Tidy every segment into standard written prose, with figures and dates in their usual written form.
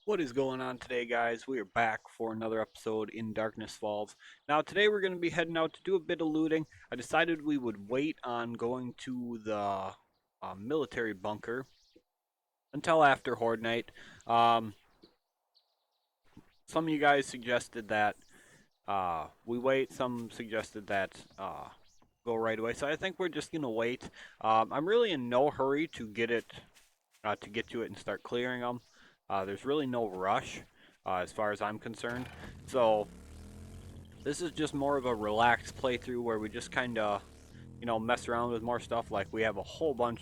What is going on today, guys? We are back for another episode in Darkness Falls. Now, today we're going to be heading out to do a bit of looting. I decided we would wait on going to the military bunker until after Horde Night. Um, some of you guys suggested that we wait. Some suggested that go right away. So I think we're just going to wait. I'm really in no hurry to get to get to it and start clearing them. There's really no rush as far as I'm concerned. So this is just more of a relaxed playthrough where we just kind of, mess around with more stuff. Like we have a whole bunch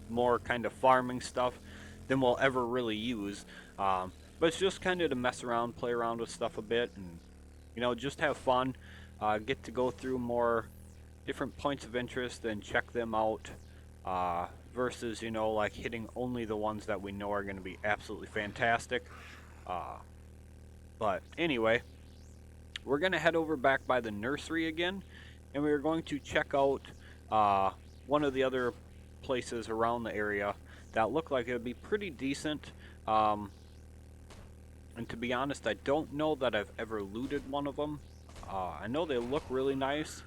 more kind of farming stuff than we'll ever really use. But it's just kind of to mess around, play around with stuff a bit, and just have fun. Get to go through more different points of interest and check them out. Versus, like hitting only the ones that we know are going to be absolutely fantastic. Uh, but anyway, we're going to head over back by the nursery again, and we're going to check out one of the other places around the area that look like it would be pretty decent. And to be honest, I don't know that I've ever looted one of them. I know they look really nice,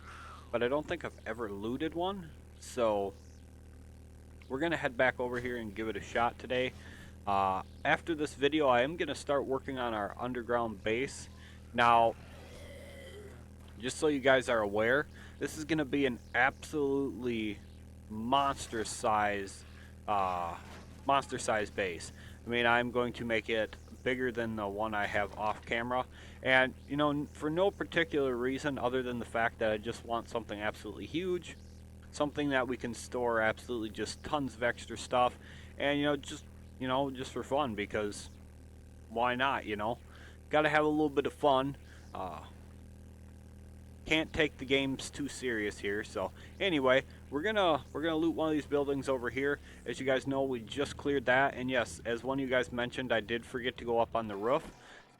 but I don't think I've ever looted one. So we're going to head back over here and give it a shot today. After this video, I am going to start working on our underground base. Now, just so you guys are aware, this is going to be an absolutely monster size, monster size base. I mean, I'm going to make it bigger than the one I have off camera, and for no particular reason other than the fact that I just want something absolutely huge, something that we can store absolutely just tons of extra stuff, and just for fun, because why not? Got to have a little bit of fun. Uh, can't take the games too serious here. So anyway, we're gonna loot one of these buildings over here. As you guys know, we just cleared that, and yes, as one of you guys mentioned, I did forget to go up on the roof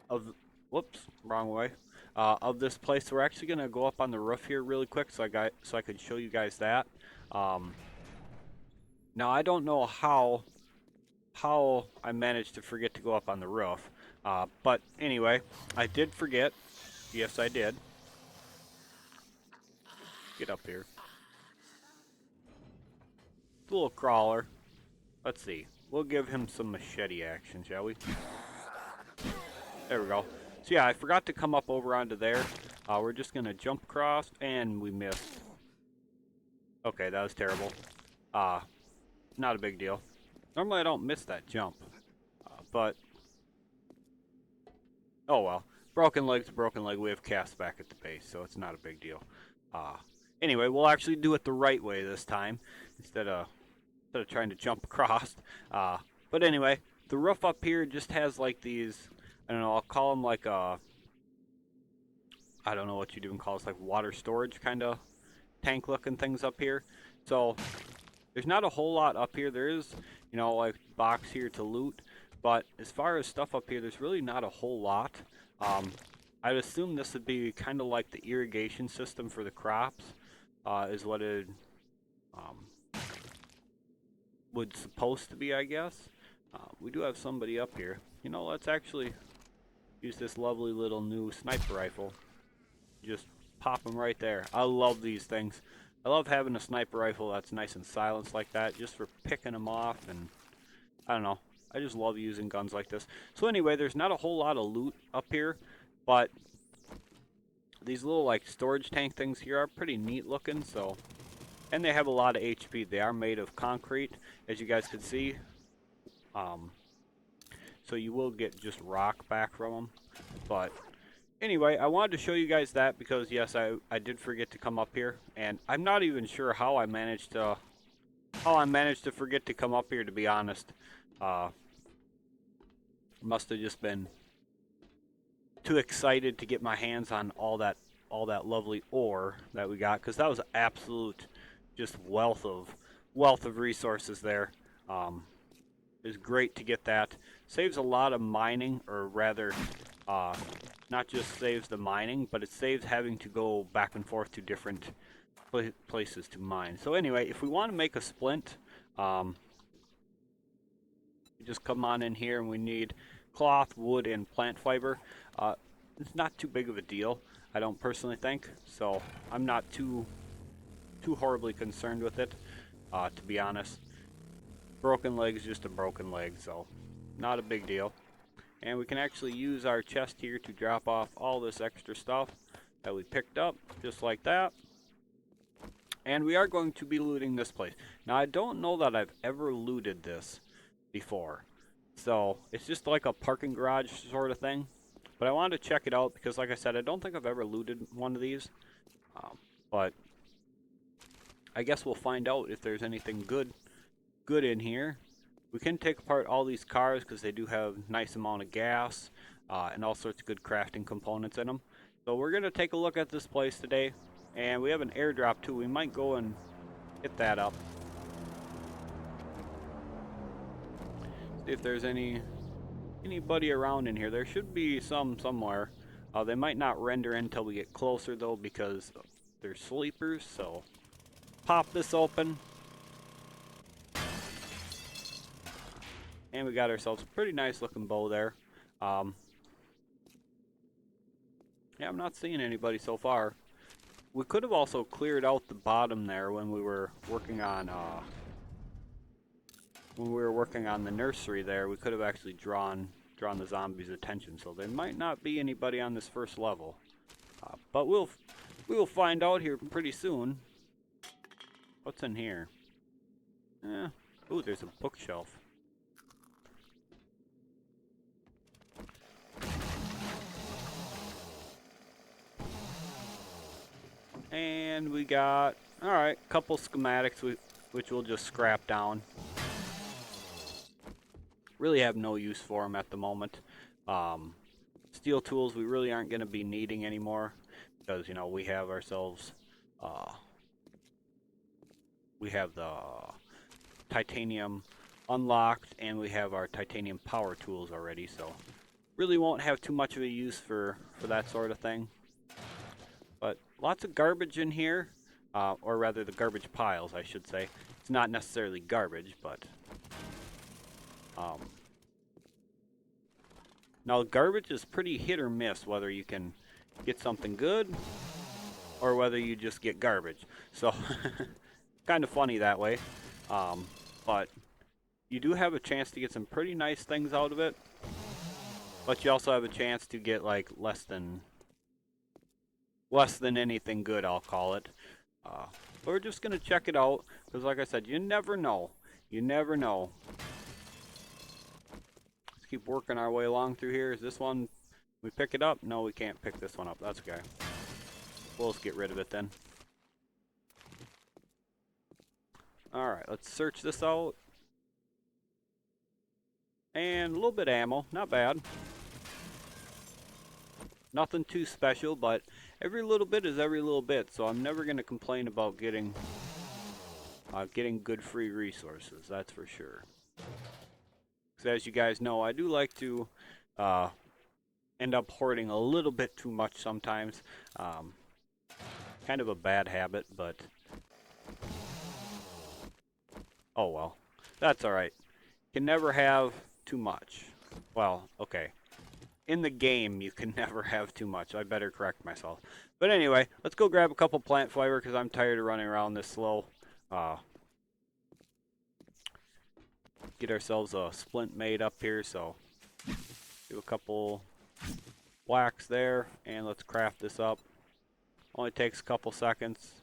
of. Whoops, wrong way. Of this place, so we're actually gonna go up on the roof here really quick, so I could show you guys that. Um, Now I don't know how I managed to forget to go up on the roof, but anyway, I did forget. Yes, I did. Get up here. The little crawler. Let's see. We'll give him some machete action, shall we? There we go. So yeah, I forgot to come up over onto there. We're just gonna jump across, and we missed. Okay, that was terrible. Uh, Not a big deal. Normally I don't miss that jump. But, oh well. Broken leg's a broken leg. We have cast back at the base, so it's not a big deal. Uh, anyway, we'll actually do it the right way this time, instead of trying to jump across. But anyway, the roof up here just has like these, I don't know, I'll call them like I don't know what you'd even call this, like water storage kind of tank looking things up here. So there's not a whole lot up here. There is, like box here to loot, but as far as stuff up here, there's really not a whole lot. I'd assume this would be kind of like the irrigation system for the crops, is what it um, would supposed to be, I guess. We do have somebody up here. Let's actually use this lovely little new sniper rifle. Just pop them right there. I love these things. I love having a sniper rifle that's nice and silenced like that, just for picking them off, and I don't know. I just love using guns like this. So anyway, there's not a whole lot of loot up here, but these little like storage tank things here are pretty neat looking. So, and they have a lot of HP. They are made of concrete, as you guys can see. Um, so you will get just rock back from them. But anyway, I wanted to show you guys that because yes, I did forget to come up here, and I'm not even sure how I managed to forget to come up here, to be honest. Must have just been too excited to get my hands on all that lovely ore that we got, because that was absolute just wealth of resources there. It was great to get that. Saves a lot of mining, or rather, not just saves the mining, but it saves having to go back and forth to different places to mine. So anyway, if we want to make a splint, You just come on in here and we need cloth, wood, and plant fiber. It's not too big of a deal, I don't personally think, so I'm not too horribly concerned with it, to be honest. Broken leg's just a broken leg, so not a big deal. And we can actually use our chest here to drop off all this extra stuff that we picked up, just like that. And we are going to be looting this place. Now, I don't know that I've ever looted this before, so it's just like a parking garage sort of thing. But I wanted to check it out because, like I said, I don't think I've ever looted one of these. But I guess we'll find out if there's anything good in here. We can take apart all these cars because they do have nice amount of gas and all sorts of good crafting components in them. So we're going to take a look at this place today. And we have an airdrop too. We might go and hit that up. See if there's anybody around in here. There should be some somewhere. They might not render in until we get closer though because they're sleepers. So pop this open. And we got ourselves a pretty nice looking bow there. Yeah, I'm not seeing anybody so far. We could have also cleared out the bottom there when we were working on the nursery there. We could have actually drawn the zombies' attention, so there might not be anybody on this first level. But we will find out here pretty soon. What's in here? Ooh, there's a bookshelf. And we got, alright, a couple schematics which we'll just scrap down. Really have no use for them at the moment. Steel tools we really aren't going to be needing anymore because, you know, we have ourselves, we have the titanium unlocked and we have our titanium power tools already, so really won't have too much of a use for that sort of thing. But lots of garbage in here, or rather the garbage piles, I should say. It's not necessarily garbage, but now garbage is pretty hit or miss whether you can get something good or whether you just get garbage. So kind of funny that way, but you do have a chance to get some pretty nice things out of it, but you also have a chance to get like less than anything good, I'll call it. But we're just gonna check it out because, like I said, you never know. You never know. Let's keep working our way along through here. Is this one? We pick it up? No, we can't pick this one up. That's okay. We'll just get rid of it then. All right, let's search this out. And a little bit of ammo, not bad. Nothing too special, but every little bit is every little bit, so I'm never going to complain about getting good free resources, that's for sure. Because as you guys know, I do like to end up hoarding a little bit too much sometimes. Kind of a bad habit, but oh well. That's alright. Can never have too much. Well, okay. In the game, you can never have too much. I better correct myself. But anyway, let's go grab a couple plant fiber because I'm tired of running around this slow. Get ourselves a splint made up here, so do a couple wax there, and let's craft this up. Only takes a couple seconds.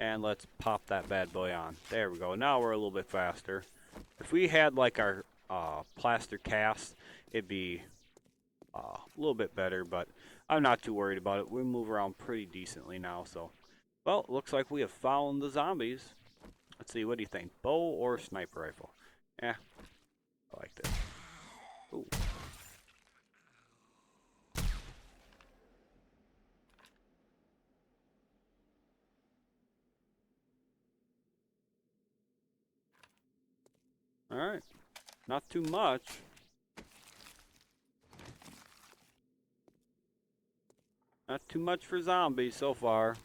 And let's pop that bad boy on. There we go. Now we're a little bit faster. If we had like our plaster cast, it'd be a little bit better, but I'm not too worried about it. We move around pretty decently now, so. Well, looks like we have found the zombies. Let's see, what do you think? Bow or sniper rifle? Yeah, I like this. Ooh. Alright, not too much. Not too much for zombies so far.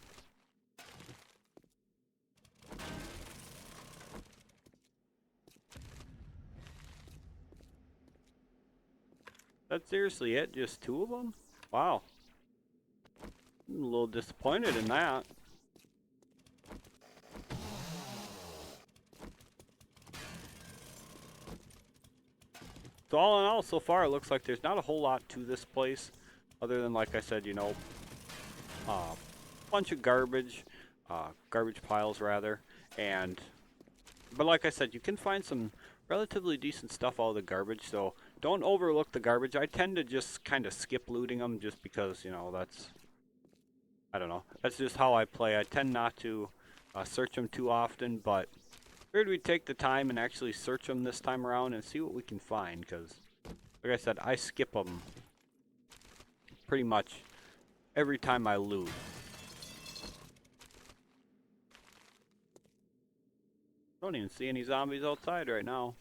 That's seriously it? Just 2 of them? Wow. I'm a little disappointed in that. So all in all, so far it looks like there's not a whole lot to this place, other than, like I said, you know, bunch of garbage, garbage piles rather, and but like I said, you can find some relatively decent stuff out of the garbage, so don't overlook the garbage. I tend to just kind of skip looting them just because, you know, that's, I don't know, that's just how I play. I tend not to search them too often, but figured we'd take the time and actually search them this time around and see what we can find, because, like I said, I skip them pretty much every time I loot. Don't even see any zombies outside right now.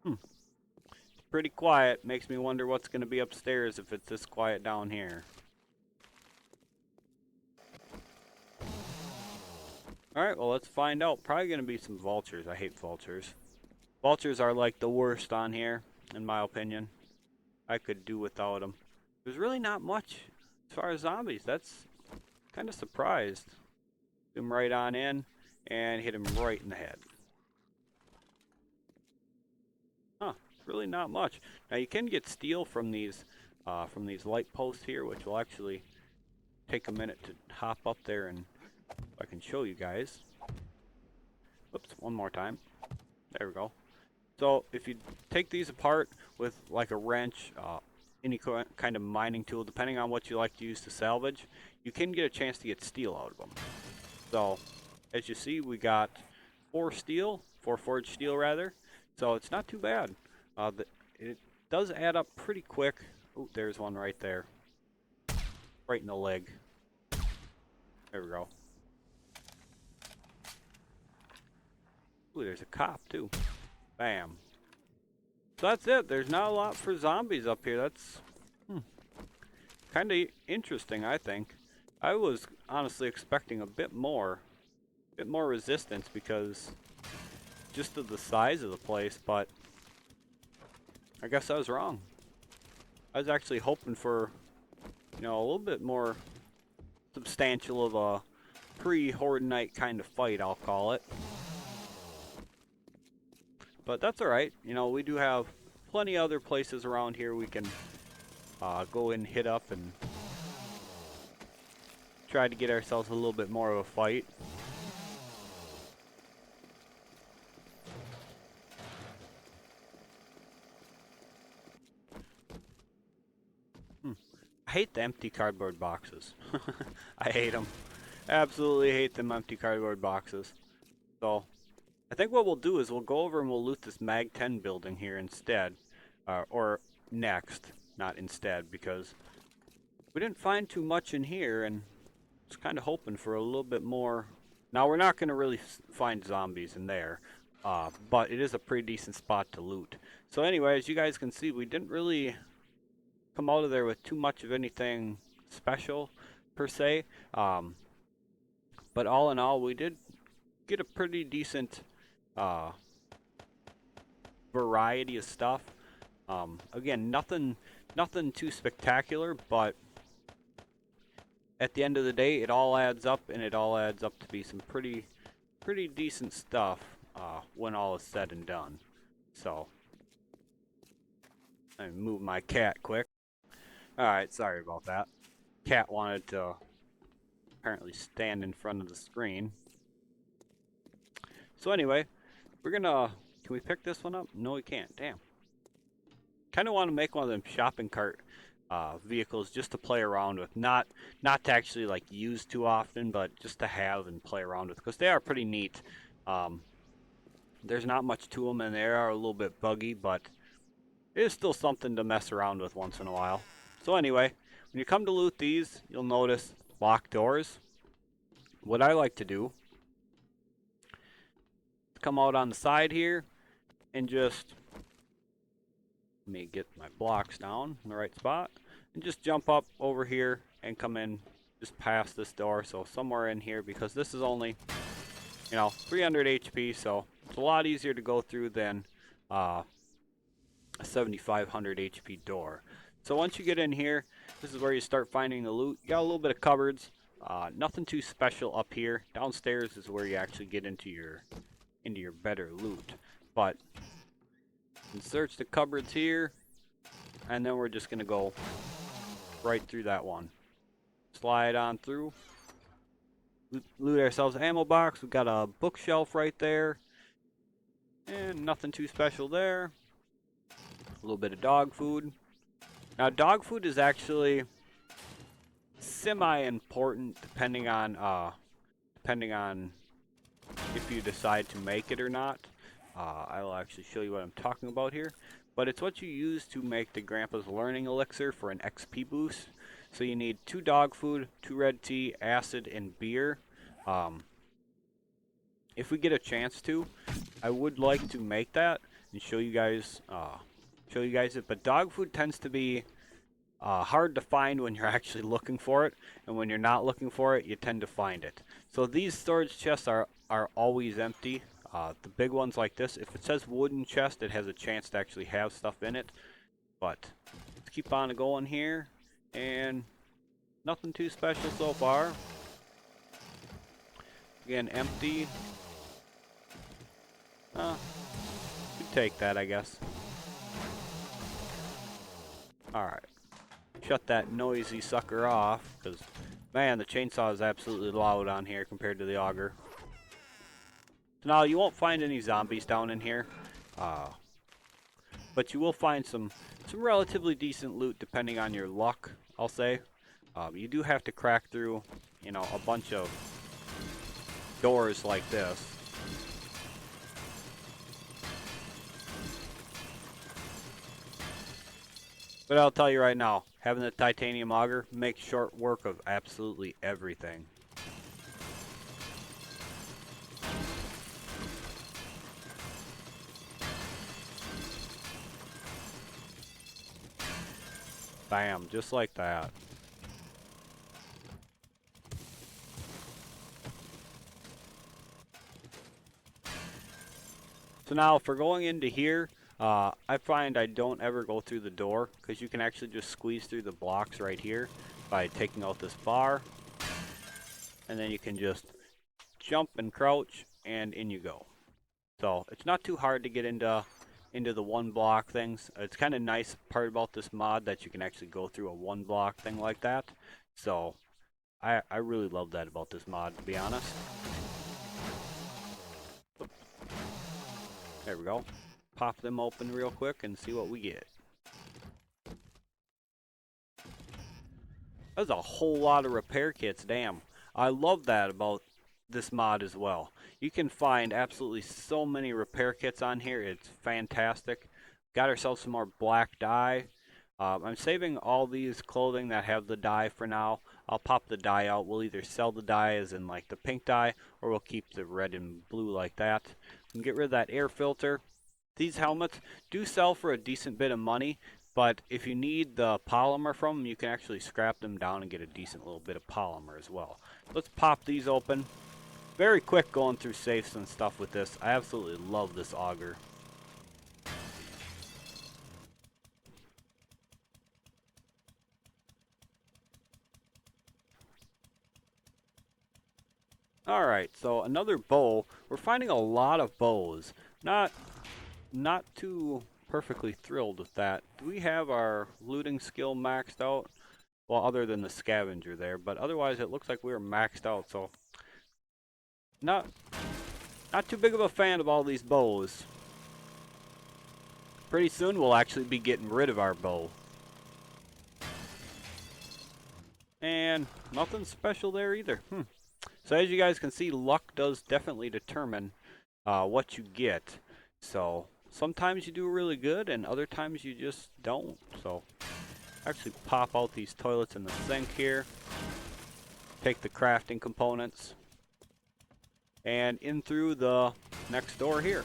It's pretty quiet. Makes me wonder what's going to be upstairs if it's this quiet down here. Alright, well, let's find out. Probably going to be some vultures. I hate vultures. Vultures are like the worst on here, in my opinion. I could do without them. There's really not much as far as zombies. That's kind of surprised. Zoom right on in and hit him right in the head. Huh, really not much. Now you can get steel from these light posts here, which will actually take a minute to hop up there and I can show you guys. Oops, one more time. There we go. So if you take these apart with like a wrench, any kind of mining tool, depending on what you like to use to salvage, you can get a chance to get steel out of them. So as you see, we got 4 forged steel rather. So it's not too bad. It does add up pretty quick. Oh, there's one right there. Right in the leg. There we go. Ooh, there's a cop too. Bam. So that's it. There's not a lot for zombies up here. That's kind of interesting, I think. I was honestly expecting a bit more resistance because just of the size of the place, but I guess I was wrong. I was actually hoping for, you know, a little bit more substantial of a pre-horde night kind of fight, I'll call it. But that's alright. You know, we do have plenty other places around here we can go and hit up and try to get ourselves a little bit more of a fight. I hate the empty cardboard boxes. I hate them. Absolutely hate them empty cardboard boxes. So, I think what we'll do is we'll go over and we'll loot this Mag 10 building here instead. Or next, not instead, because we didn't find too much in here and I was kind of hoping for a little bit more. Now, we're not going to really find zombies in there, but it is a pretty decent spot to loot. So anyway, as you guys can see, we didn't really come out of there with too much of anything special, per se. But all in all, we did get a pretty decent variety of stuff. Again, nothing too spectacular, but at the end of the day, it all adds up, and it all adds up to be some pretty decent stuff when all is said and done. So, let me move my cat quick. Alright, sorry about that. Cat wanted to apparently stand in front of the screen. So anyway, we're gonna... Can we pick this one up? No, we can't. Damn. Kind of want to make one of them shopping cart vehicles just to play around with. Not to actually like use too often, but just to have and play around with. Because they are pretty neat. There's not much to them and they are a little bit buggy, but it is still something to mess around with once in a while. So anyway, when you come to loot these, you'll notice locked doors. What I like to do is come out on the side here and just, let me get my blocks down in the right spot, and just jump up over here and come in just past this door, so somewhere in here, because this is only, you know, 300 HP, so it's a lot easier to go through than a 7,500 HP door. So once you get in here, this is where you start finding the loot. You got a little bit of cupboards. Nothing too special up here. Downstairs is where you actually get into your better loot. But you can search the cupboards here, and then we're just gonna go right through that one. Slide on through. Loot ourselves an ammo box. We've got a bookshelf right there. And nothing too special there. A little bit of dog food. Now dog food is actually semi-important depending on if you decide to make it or not. I'll actually show you what I'm talking about here. But it's what you use to make the Grandpa's Learning Elixir for an XP boost. So you need 2 dog food, 2 red tea, acid, and beer. If we get a chance to, I would like to make that and show you guys it. But dog food tends to be hard to find when you're actually looking for it, and when you're not looking for it, you tend to find it. So these storage chests are always empty. The big ones like this, if it says wooden chest, it has a chance to actually have stuff in it. But let's keep on going here, and nothing too special so far. Again, empty. Could take that, I guess. Alright. Shut that noisy sucker off, because, man, the chainsaw is absolutely loud on here compared to the auger. So now, you won't find any zombies down in here. But you will find some relatively decent loot depending on your luck, I'll say. You do have to crack through, you know, a bunch of doors like this. But I'll tell you right now, having the titanium auger makes short work of absolutely everything. Bam, just like that. So now, if we're going into here, I find I don't ever go through the door, because you can actually just squeeze through the blocks right here by taking out this bar. And then you can just jump and crouch, and in you go. So, it's not too hard to get into the one block things. It's kind of nice part about this mod that you can actually go through a one block thing like that. So, I really love that about this mod, to be honest. There we go. Pop them open real quick and see what we get. There's a whole lot of repair kits, damn. I love that about this mod as well. You can find absolutely so many repair kits on here. It's fantastic. Got ourselves some more black dye. I'm saving all these clothing that have the dye for now. I'll pop the dye out. We'll either sell the dye as in like the pink dye, or we'll keep the red and blue like that. And get rid of that air filter. These helmets do sell for a decent bit of money, but if you need the polymer from them, you can actually scrap them down and get a decent little bit of polymer as well. Let's pop these open. Very quick going through safes and stuff with this. I absolutely love this auger. Alright, so another bow. We're finding a lot of bows. Not too perfectly thrilled with that. Do we have our looting skill maxed out? Well, other than the scavenger there, but otherwise it looks like we were maxed out, so not too big of a fan of all these bows. Pretty soon we'll actually be getting rid of our bow. And nothing special there either. So as you guys can see, luck does definitely determine what you get. So sometimes you do really good, and other times you just don't. So actually pop out these toilets in the sink here. Take the crafting components. And in through the next door here.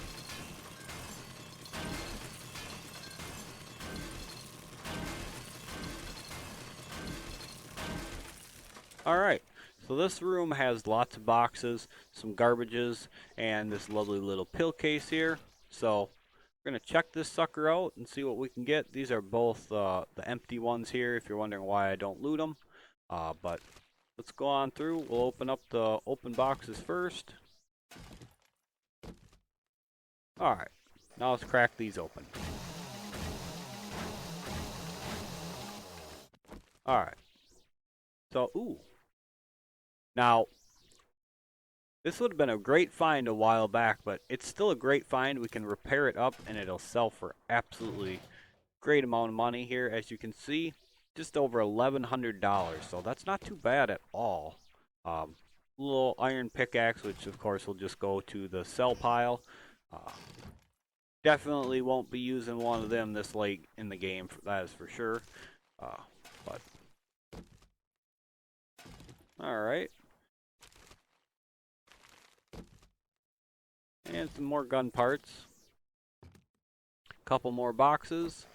Alright. So this room has lots of boxes, some garbages, and this lovely little pill case here. So We're gonna check this sucker out and see what we can get. These are both the empty ones here, if you're wondering why I don't loot them. But let's go on through. We'll open up the open boxes first. Alright, now let's crack these open. Alright. So, ooh. Now, this would have been a great find a while back, but it's still a great find. We can repair it up and it'll sell for absolutely great amount of money here. As you can see, just over $1,100. So that's not too bad at all. Little iron pickaxe, which of course will just go to the sell pile. Definitely won't be using one of them this late in the game, that is for sure. But alright. And some more gun parts. Couple more boxes.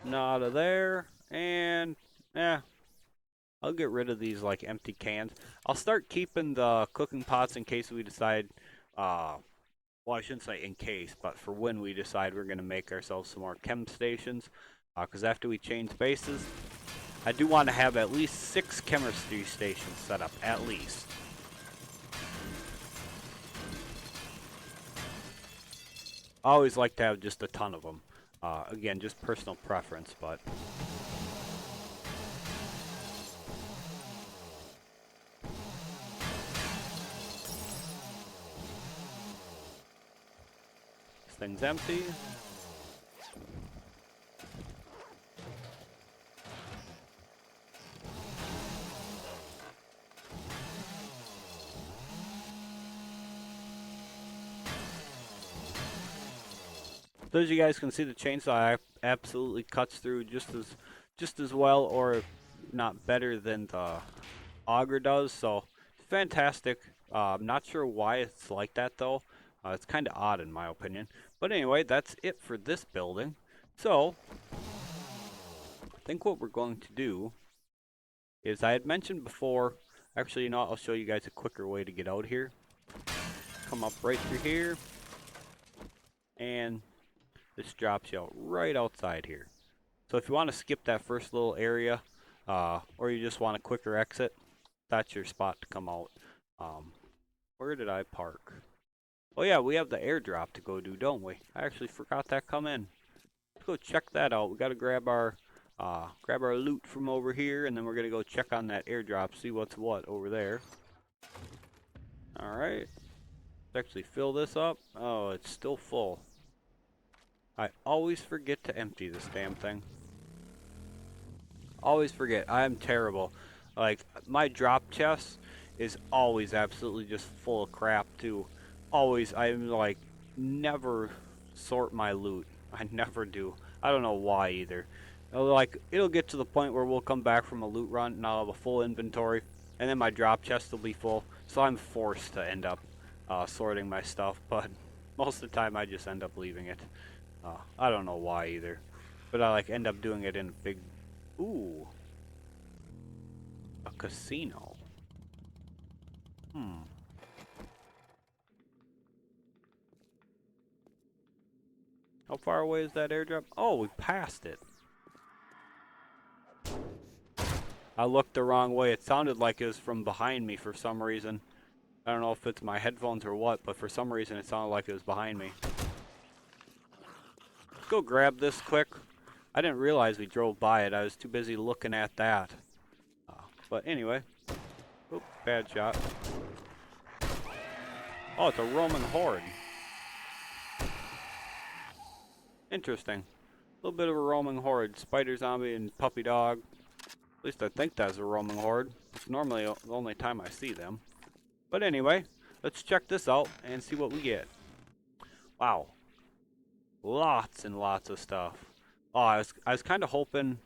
Not out of there. And, I'll get rid of these like empty cans. I'll start keeping the cooking pots in case we decide, well, I shouldn't say in case, but for when we decide we're going to make ourselves some more chem stations. Because after we change bases, I do want to have at least 6 chemistry stations set up, at least. I always like to have just a ton of them. Again, just personal preference, but... This thing's empty. So as you guys can see, the chainsaw absolutely cuts through just as well, or not better than the auger does. So fantastic. I'm not sure why it's like that though. It's kind of odd in my opinion. But anyway, that's it for this building. So I think what we're going to do is, I had mentioned before. Actually, you know what, I'll show you guys a quicker way to get out here. Come up right through here, and this drops you out right outside here. So if you want to skip that first little area, or you just want a quicker exit, that's your spot to come out. Where did I park? Oh yeah, we have the airdrop to go do, don't we? I actually forgot that come in. Let's go check that out. We got to grab our loot from over here, and then we're gonna go check on that airdrop, see what's what over there. All right. Let's actually fill this up. Oh, it's still full. I always forget to empty this damn thing. Always forget. I am terrible. Like, my drop chest is always absolutely just full of crap, too. Always. I'm like, never sort my loot. I never do. I don't know why either. Like, it'll get to the point where we'll come back from a loot run and I'll have a full inventory, and then my drop chest will be full. So I'm forced to end up sorting my stuff, but most of the time I just end up leaving it. I don't know why either, but I like end up doing it in a big... Ooh. A casino. How far away is that airdrop? Oh, we passed it. I looked the wrong way. It sounded like it was from behind me for some reason. I don't know if it's my headphones or what, but for some reason it sounded like it was behind me. Let's go grab this quick. I didn't realize we drove by it. I was too busy looking at that. But anyway. Oop, bad shot. Oh, it's a Roman horde. Interesting. A little bit of a roaming horde. Spider zombie and puppy dog. At least I think that's a roaming horde. It's normally the only time I see them. But anyway, let's check this out and see what we get. Wow. Lots and lots of stuff. Oh, I was kind of hoping...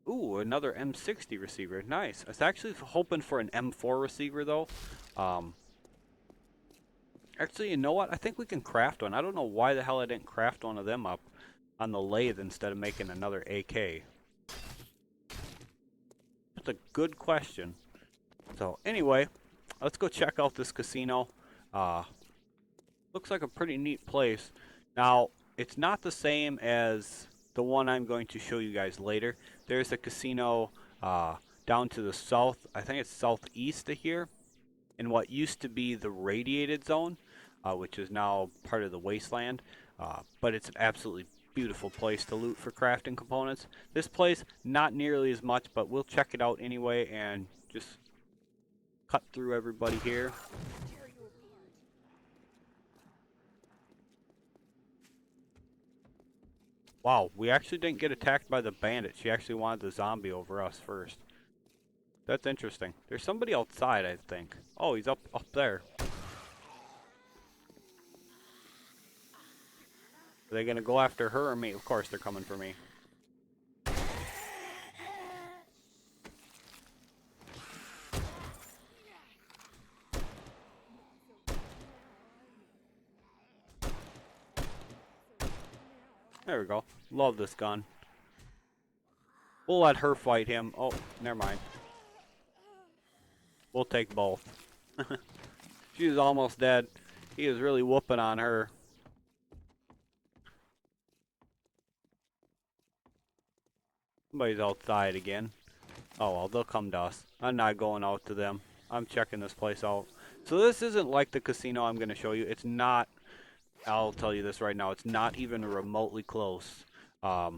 Ooh, another M60 receiver. Nice. I was actually hoping for an M4 receiver, though. Actually, you know what? I think we can craft one. I don't know why the hell I didn't craft one of them up on the lathe instead of making another AK. That's a good question. So, anyway, let's go check out this casino. Looks like a pretty neat place. Now, it's not the same as the one I'm going to show you guys later. There's a casino down to the south. I think it's southeast of here, in what used to be the radiated zone, which is now part of the wasteland. But it's an absolutely beautiful place to loot for crafting components. This place, not nearly as much, but we'll check it out anyway and just cut through everybody here. Wow, we actually didn't get attacked by the bandit. She actually wanted the zombie over us first. That's interesting. There's somebody outside, I think. Oh, he's up there. Are they gonna go after her or me? Of course they're coming for me. There we go. Love this gun. We'll let her fight him. Oh, never mind. We'll take both. She's almost dead. He is really whooping on her. Somebody's outside again. Oh well, they'll come to us. I'm not going out to them. I'm checking this place out. So this isn't like the casino I'm going to show you. It's not, I'll tell you this right now, it's not even remotely close. But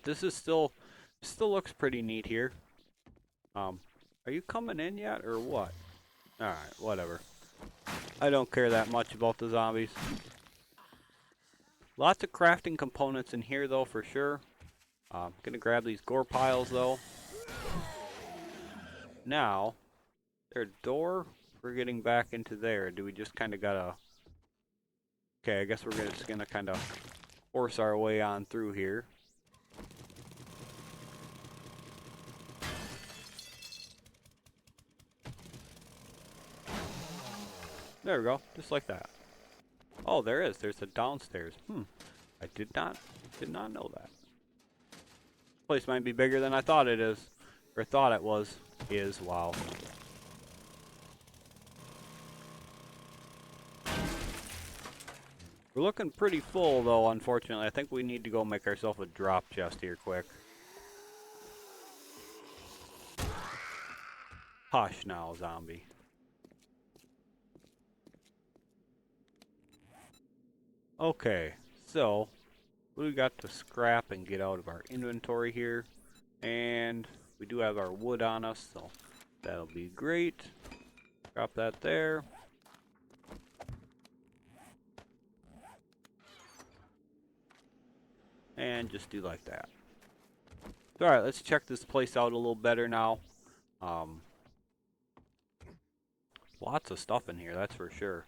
this is still looks pretty neat here. Are you coming in yet or what? Alright, whatever. I don't care that much about the zombies. Lots of crafting components in here though, for sure. I'm gonna grab these gore piles though. Now, their door, we're getting back into there. Do we just kind of gotta... Okay, I guess we're just gonna kind of force our way on through here. There we go, just like that. Oh, there is. There's a downstairs. I did not know that. Place might be bigger than I thought it is, or thought it was. Wow. We're looking pretty full though, unfortunately. I think we need to go make ourselves a drop chest here quick. Hush now, zombie. Okay, so what do we got to scrap and get out of our inventory here? And we do have our wood on us, so that'll be great. Drop that there. And just do like that. Alright, let's check this place out a little better now. Lots of stuff in here, that's for sure.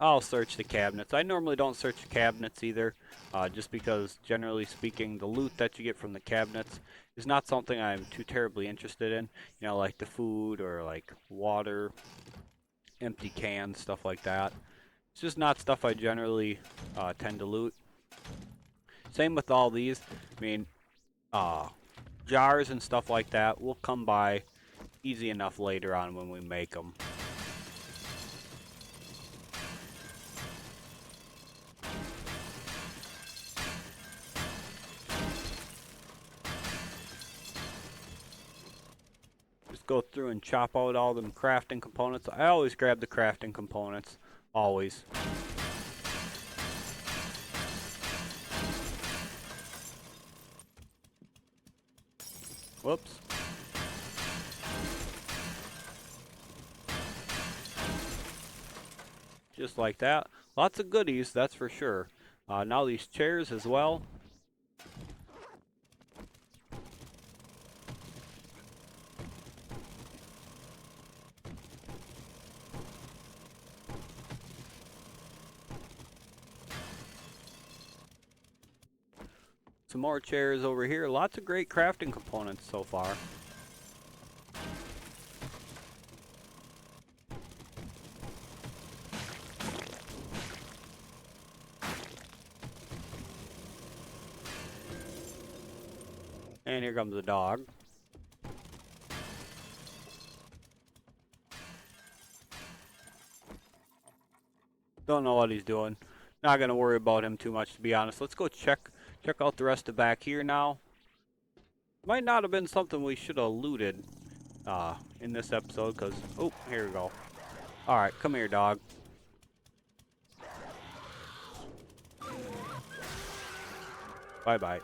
I'll search the cabinets. I normally don't search cabinets either, just because, generally speaking, the loot that you get from the cabinets is not something I'm too terribly interested in. You know, like the food or like water, empty cans, stuff like that. It's just not stuff I generally tend to loot. Same with all these. I mean, jars and stuff like that will come by easy enough later on when we make them. Go through and chop out all them crafting components. I always grab the crafting components. Always. Whoops. Just like that. Lots of goodies, that's for sure. Now these chairs as well. Some more chairs over here. Lots of great crafting components so far. And here comes the dog. Don't know what he's doing. Not gonna worry about him too much, to be honest. Let's go check out the rest of back here now. Might not have been something we should have looted in this episode, because... Oh, here we go. Alright, come here, dog. Bye-bye.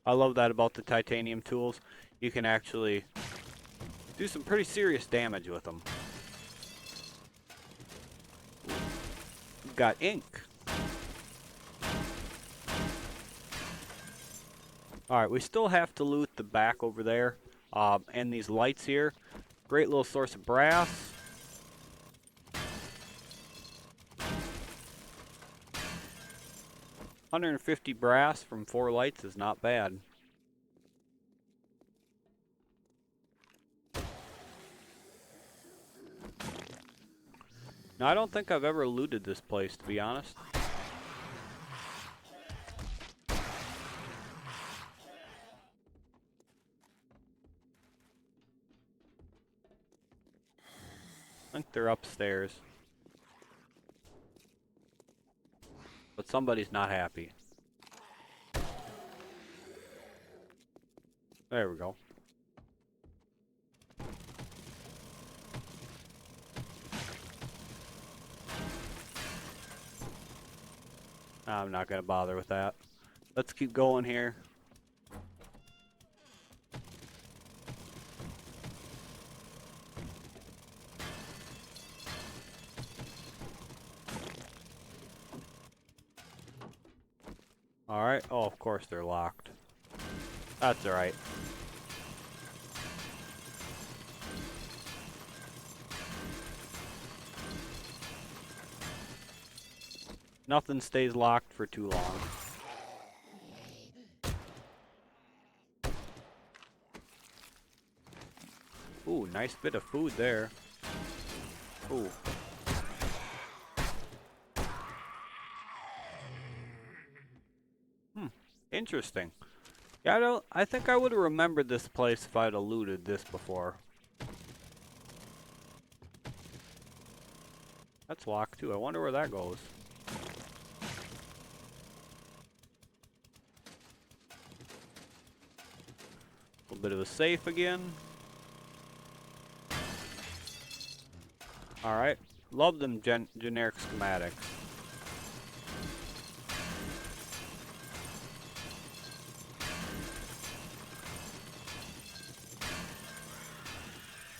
I love that about the titanium tools. You can actually do some pretty serious damage with them. We've got ink. Alright, we still have to loot the back over there. And these lights here. Great little source of brass. $150 brass from 4 lights is not bad. Now, I don't think I've ever looted this place, to be honest. I think they're upstairs. But somebody's not happy. There we go. I'm not gonna bother with that. Let's keep going here. Alright. Oh, of course they're locked. That's alright. Nothing stays locked for too long. Ooh, nice bit of food there. Ooh. Interesting. Yeah, I think I would have remembered this place if I'd have looted this before. That's locked too. I wonder where that goes. A little bit of a safe again. Alright. Love them generic schematics.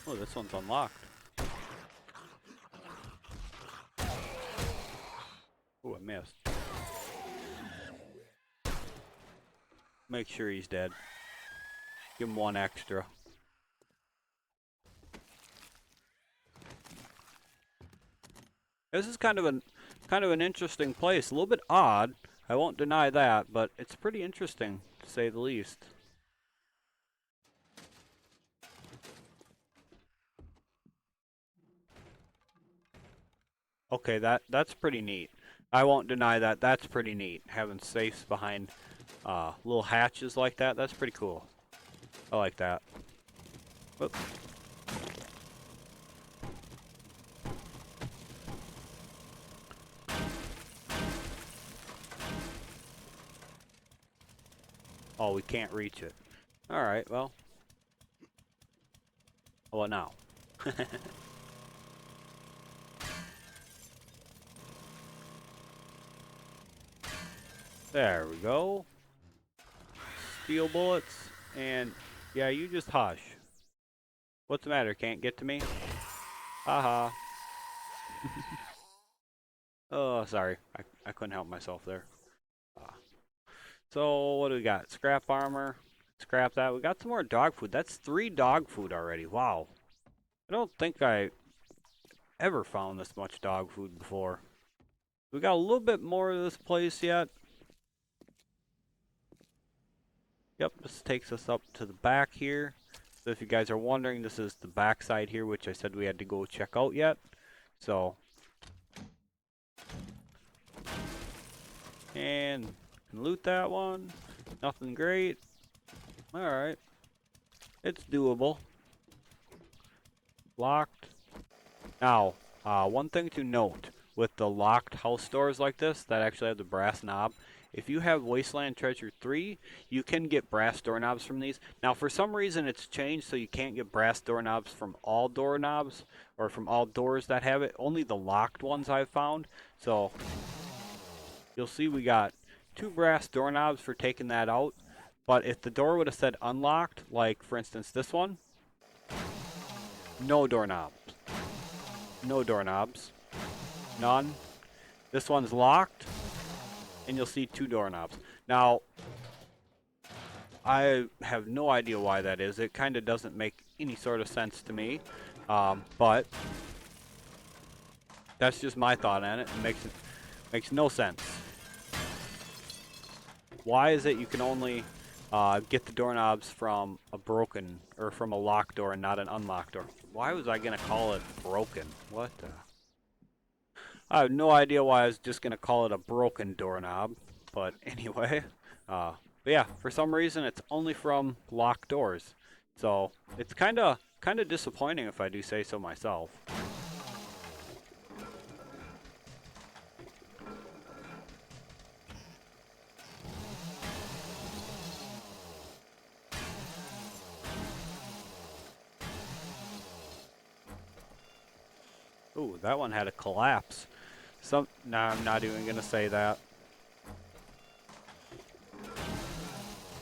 Oh, this one's unlocked. Oh, I missed. Make sure he's dead. Give him 1 extra. This is kind of an interesting place. A little bit odd. I won't deny that, but it's pretty interesting to say the least. Okay, that's pretty neat. I won't deny that. That's pretty neat. Having safes behind little hatches like that. That's pretty cool. I like that. Whoop. Oh, we can't reach it. Alright, well. What now? There we go. Steel bullets. And, yeah, you just hush. What's the matter? Can't get to me? Haha. Oh, sorry. I couldn't help myself there. So, what do we got? Scrap armor. Scrap that. We got some more dog food. That's 3 dog food already. Wow. I don't think I ever found this much dog food before. We got a little bit more of this place yet. Yep, this takes us up to the back here. So if you guys are wondering, this is the back side here, which I said we had to go check out yet. So, and loot that one. Nothing great. Alright. It's doable. Locked. Now, one thing to note. with the locked house doors like this that actually have the brass knob. If you have Wasteland Treasure 3, you can get brass doorknobs from these. Now, for some reason, it's changed so you can't get brass doorknobs from all doorknobs or from all doors that have it. Only the locked ones I've found. So, you'll see we got 2 brass doorknobs for taking that out. But if the door would have said unlocked, like, for instance, this one, no doorknobs. No doorknobs. None. This one's locked, and you'll see 2 doorknobs. Now, I have no idea why that is. It kind of doesn't make any sort of sense to me, but that's just my thought on it. It makes no sense. Why is it you can only get the doorknobs from a broken or from a locked door and not an unlocked door? Why was I gonna call it broken? What the? I have no idea why I was just gonna call it a broken doorknob, but anyway, but yeah, for some reason it's only from locked doors, so it's kind of disappointing if I do say so myself. Ooh, that one had a collapse. Nah, I'm not even gonna say that.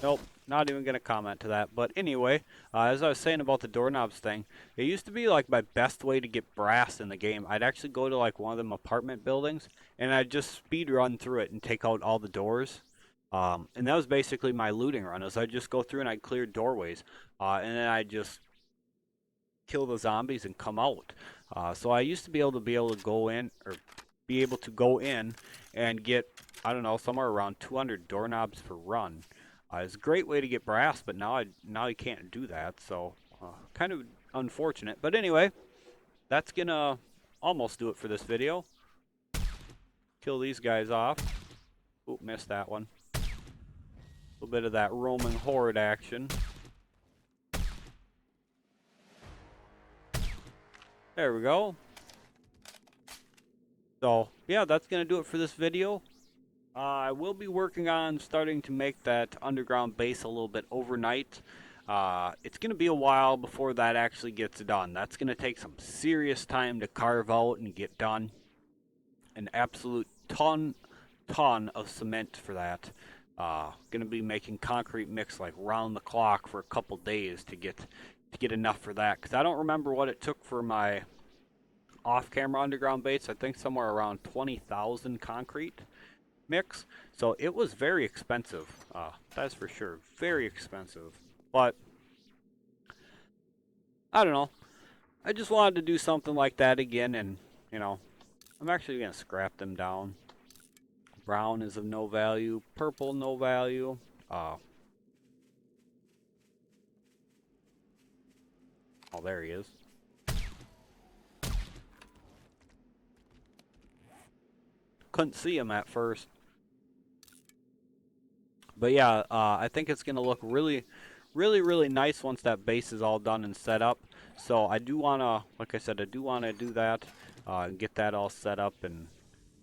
Nope, not even gonna comment to that. But anyway, as I was saying about the doorknobs thing, it used to be like my best way to get brass in the game. I'd actually go to like one of them apartment buildings, and I'd just speed run through it and take out all the doors. And that was basically my looting run. Is I'd just go through and I'd clear doorways, and then I'd just kill the zombies and come out. So I used to be able to go in or be able to go in and get, I don't know, somewhere around 200 doorknobs per run. It's a great way to get brass, but now you can't do that, so kind of unfortunate. But anyway, that's gonna almost do it for this video. Kill these guys off. Oop, missed that one. A little bit of that roaming horde action. There we go. So, yeah, that's going to do it for this video. I will be working on starting to make that underground base a little bit overnight. It's going to be a while before that actually gets done. That's going to take some serious time to carve out and get done. An absolute ton of cement for that. Going to be making concrete mix like round the clock for a couple days to get enough for that. Because I don't remember what it took for my off-camera underground base. I think somewhere around 20,000 concrete mix. So it was very expensive. That's for sure. Very expensive. But I don't know. I just wanted to do something like that again, and you know, I'm actually gonna scrap them down. Brown is of no value. Purple, no value. Oh, there he is. Couldn't see him at first. But yeah, I think it's going to look really nice once that base is all done and set up. So I do want to, like I said, I do want to do that and get that all set up and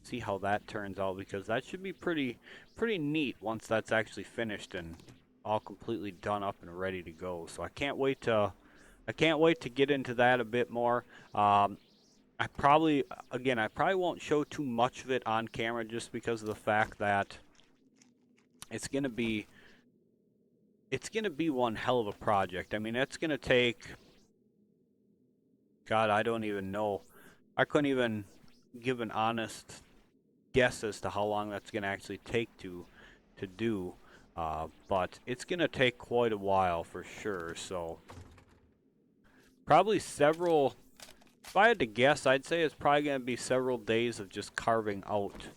see how that turns out, because that should be pretty neat once that's actually finished and all completely done up and ready to go. So I can't wait to get into that a bit more. I probably won't show too much of it on camera just because of the fact that it's gonna be one hell of a project. I mean, it's gonna take, God, I don't even know. I couldn't even give an honest guess as to how long that's gonna actually take to do. But it's gonna take quite a while for sure. So probably several. If I had to guess, I'd say it's probably going to be several days of just carving out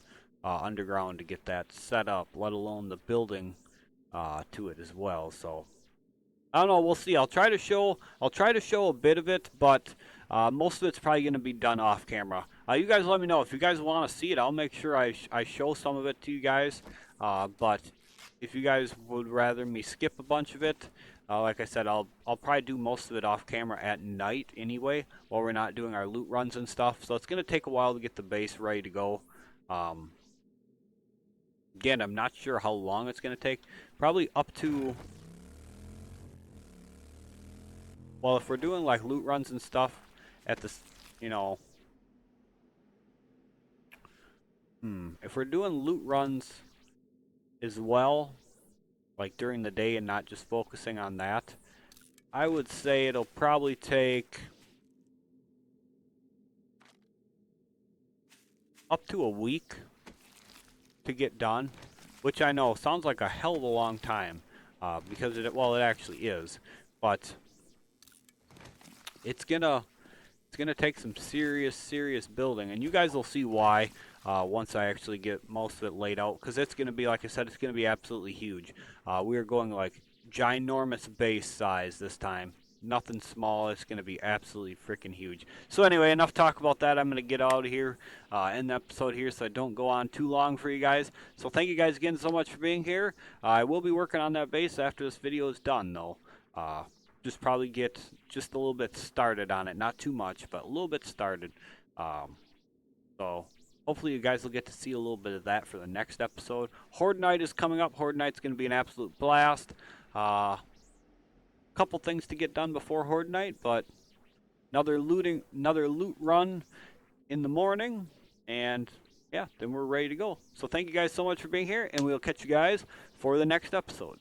underground to get that set up, let alone the building to it as well. So I don't know. We'll see. I'll try to show a bit of it, but most of it's probably going to be done off camera. You guys let me know if you guys want to see it. I'll make sure I show some of it to you guys. But if you guys would rather me skip a bunch of it, Like I said, I'll probably do most of it off camera at night anyway, while we're not doing our loot runs and stuff. So it's gonna take a while to get the base ready to go. Um, Again, I'm not sure how long it's gonna take. Probably up to, well, if we're doing like loot runs and stuff at this, you know, if we're doing loot runs as well, like during the day and not just focusing on that, I would say it'll probably take up to a week to get done, which I know sounds like a hell of a long time, because well, it actually is, but it's gonna take some serious building, and you guys will see why once I actually get most of it laid out, because it's gonna be, like I said, it's gonna be absolutely huge. We are going like ginormous base size this time. Nothing small. It's going to be absolutely freaking huge. So anyway, enough talk about that. I'm going to get out of here, end the episode here so I don't go on too long for you guys. So thank you guys again so much for being here. I will be working on that base after this video is done, though. Just probably get just a little bit started on it. Not too much, but a little bit started. So hopefully you guys will get to see a little bit of that for the next episode. Horde Night is coming up. Horde Night's going to be an absolute blast. Couple things to get done before Horde Night, but another loot run in the morning, and yeah, then we're ready to go. So thank you guys so much for being here, and we'll catch you guys for the next episode.